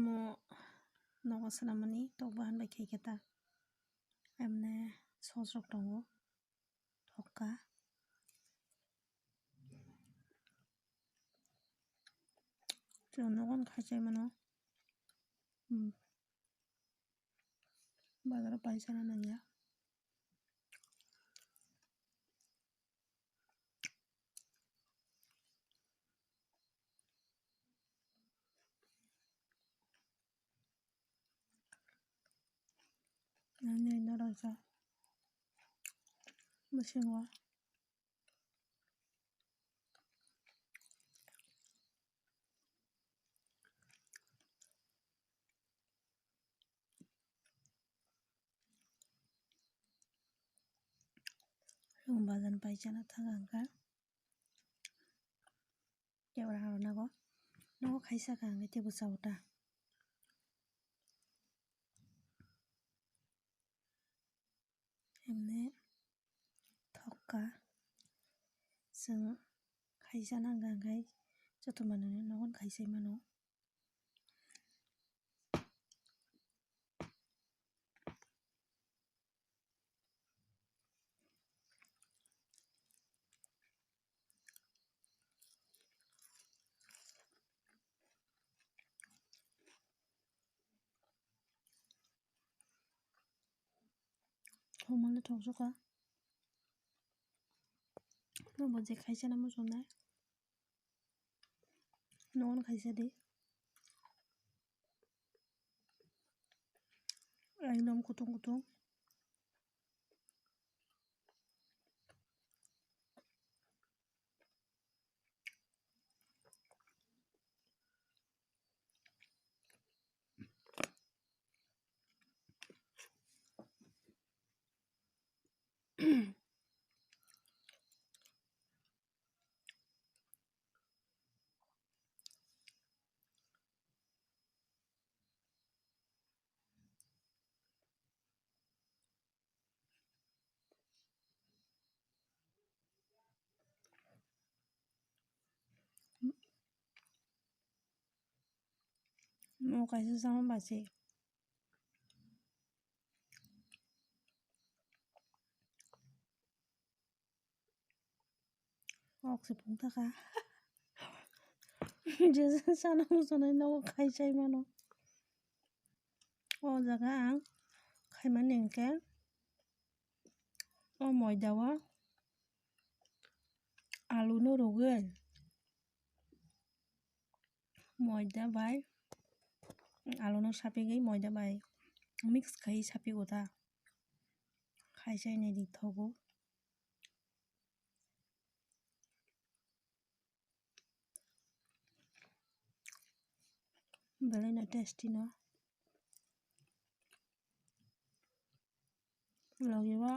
Mo nogo sanamani tokbahan bai khaiketa emne sosrok tongo thokka chong nogon khaisai mano bazaro paisana nanja nani naraisa masingwa rong bazan paisana thangangka kebra haronago nogo khaisa kangke tebo chawta emne thokka chong khaisa nangka khai joto manui nogon khaisai mano thokmano thokjoka nobo je khaisana muchungnai nogon khaisadi ekdom kutung kutung mo kaisa sama basi okse pungtaka jesa sana muchunai nogo khaisai mano o jaga ang khaimani hinkhe o moida o alu no rogoi moida bai alu no sapigui moida bai mix khai sapigo ta khaisai nai thogo belai no tasty no logi o